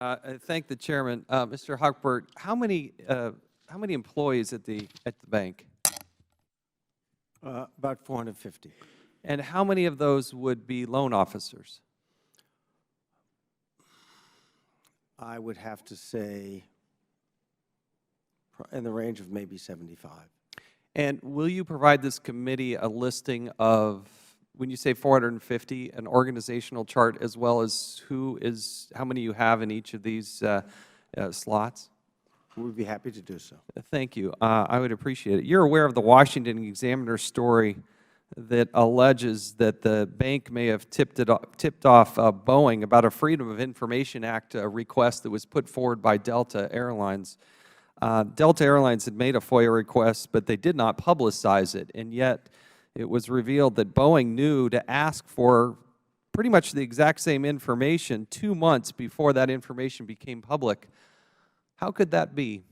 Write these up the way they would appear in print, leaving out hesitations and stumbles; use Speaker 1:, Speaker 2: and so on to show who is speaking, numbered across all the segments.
Speaker 1: I thank the chairman. Mr. Hochberg, how many employees at the bank?
Speaker 2: About 450.
Speaker 1: And how many of those would be loan officers?
Speaker 2: I would have to say in the range of maybe 75.
Speaker 1: And will you provide this committee a listing of, when you say 450, an organizational chart as well as how many you have in each of these slots?
Speaker 2: We'd be happy to do so.
Speaker 1: Thank you. I would appreciate it. You're aware of the Washington Examiner story that alleges that the bank may have tipped off Boeing about a Freedom of Information Act request that was put forward by Delta Airlines. Delta Airlines had made a FOIA request, but they did not publicize it, and yet it was revealed that Boeing knew to ask for pretty much the exact same information 2 months before that information became public. How could that be?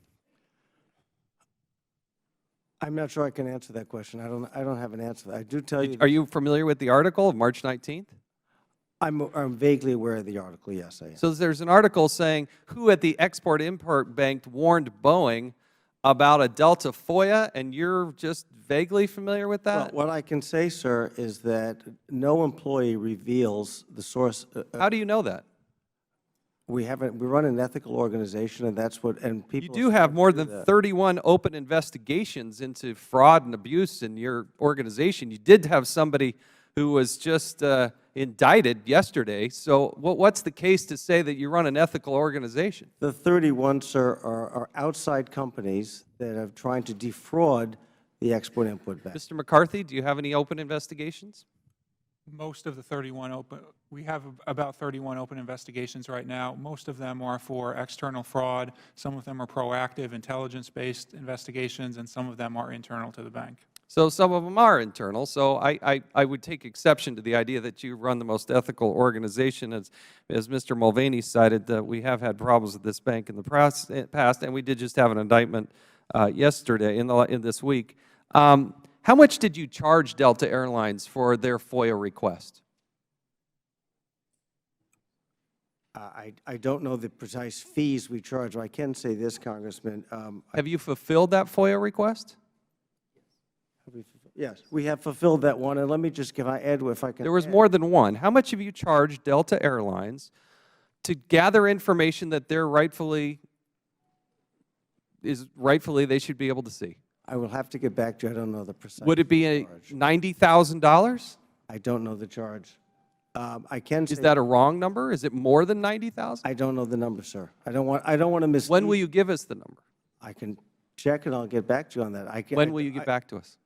Speaker 2: I'm not sure I can answer that question. I don't have an answer. I do tell you.
Speaker 1: Are you familiar with the article of March 19th?
Speaker 2: I'm vaguely aware of the article. Yes, I am.
Speaker 1: So there's an article saying who at the Export-Import Bank warned Boeing about a Delta FOIA, and you're just vaguely familiar with that?
Speaker 2: Well, what I can say, sir, is that no employee reveals the source.
Speaker 1: How do you know that?
Speaker 2: We run an ethical organization, and that's what, and people.
Speaker 1: You do have more than 31 open investigations into fraud and abuse in your organization. You did have somebody who was just indicted yesterday. So what's the case to say that you run an ethical organization?
Speaker 2: The 31, sir, are outside companies that are trying to defraud the Export-Import Bank.
Speaker 1: Mr. McCarthy, do you have any open investigations?
Speaker 3: Most of the 31 open, we have about 31 open investigations right now. Most of them are for external fraud. Some of them are proactive, intelligence-based investigations, and some of them are internal to the bank.
Speaker 1: So some of them are internal. So I would take exception to the idea that you run the most ethical organization. As Mr. Mulvaney cited, we have had problems with this bank in the past, and we did just have an indictment yesterday, in this week. How much did you charge Delta Airlines for their FOIA request?
Speaker 2: I don't know the precise fees we charge. I can say this, Congressman.
Speaker 1: Have you fulfilled that FOIA request?
Speaker 2: Yes, we have fulfilled that one. And let me just, if I can.
Speaker 1: There was more than one. How much have you charged Delta Airlines to gather information that they're rightfully they should be able to see?
Speaker 2: I will have to get back to you. I don't know the precise.
Speaker 1: Would it be $90,000?
Speaker 2: I don't know the charge. I can say.
Speaker 1: Is that a wrong number? Is it more than $90,000?
Speaker 2: I don't know the number, sir. I don't want to mislead.
Speaker 1: When will you give us the number?
Speaker 2: I can check and I'll get back to you on that.
Speaker 1: When will you get back to us?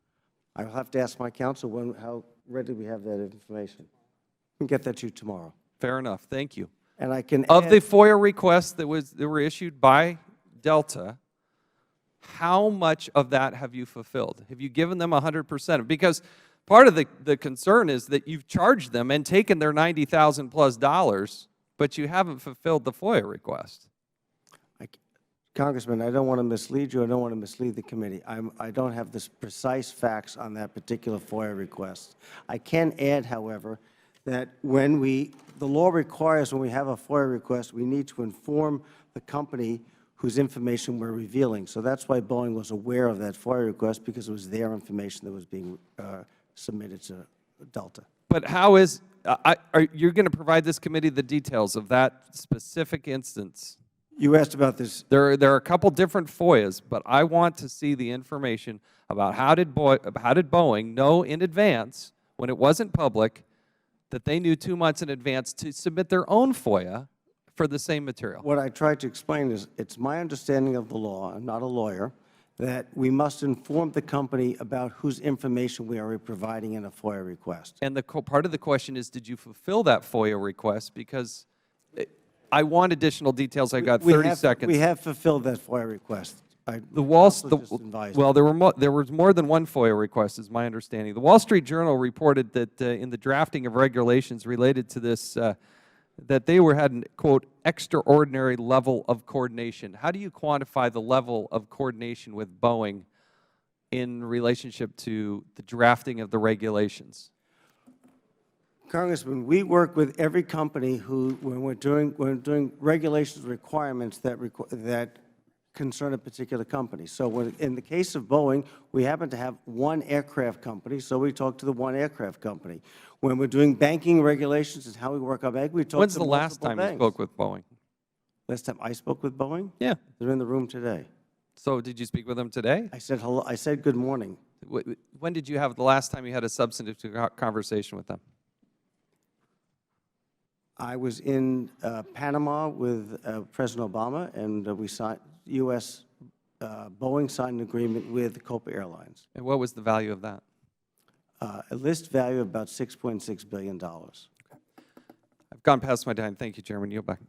Speaker 2: I will have to ask my counsel how ready we have that information. I can get that to you tomorrow.
Speaker 1: Fair enough. Thank you.
Speaker 2: And I can
Speaker 1: of the FOIA requests that were issued by Delta, how much of that have you fulfilled? Have you given them 100%? Because part of the concern is that you've charged them and taken their $90,000 plus, but you haven't fulfilled the FOIA request.
Speaker 2: Congressman, I don't want to mislead you. I don't want to mislead the committee. I don't have the precise facts on that particular FOIA request. I can add, however, that the law requires when we have a FOIA request, we need to inform the company whose information we're revealing. So that's why Boeing was aware of that FOIA request, because it was their information that was being submitted to Delta.
Speaker 1: But how is, are you going to provide this committee the details of that specific instance?
Speaker 2: You asked about this.
Speaker 1: There are a couple different FOIAs, but I want to see the information about how did Boeing know in advance, when it wasn't public, that they knew 2 months in advance to submit their own FOIA for the same material.
Speaker 2: What I tried to explain is it's my understanding of the law, I'm not a lawyer, that we must inform the company about whose information we are providing in a FOIA request. And
Speaker 1: part of the question is, did you fulfill that FOIA request? Because I want additional details. I got 30 seconds.
Speaker 2: We have fulfilled that FOIA request.
Speaker 1: There was more than one FOIA request, is my understanding. The Wall Street Journal reported that in the drafting of regulations related to this, that they had an, quote, extraordinary level of coordination. How do you quantify the level of coordination with Boeing in relationship to the drafting of the regulations?
Speaker 2: Congressman, we work with every company who, when we're doing regulations requirements that concern a particular company. So in the case of Boeing, we happen to have one aircraft company, so we talk to the one aircraft company. When we're doing banking regulations and how we work our bank, we talk
Speaker 1: When's
Speaker 2: to
Speaker 1: the last
Speaker 2: multiple
Speaker 1: time
Speaker 2: banks.
Speaker 1: you spoke with Boeing?
Speaker 2: Last time I spoke with Boeing?
Speaker 1: Yeah.
Speaker 2: They're in the room today.
Speaker 1: So did you speak with them today?
Speaker 2: I said hello. I said good morning.
Speaker 1: When did you have the last time you had a substantive conversation with them?
Speaker 2: I was in Panama with President Obama, and we signed, Boeing signed an agreement with Copa Airlines.
Speaker 1: And what was the value of that?
Speaker 2: A list value of about $6.6 billion.
Speaker 1: I've gone past my time. Thank you, Chairman. Yield back.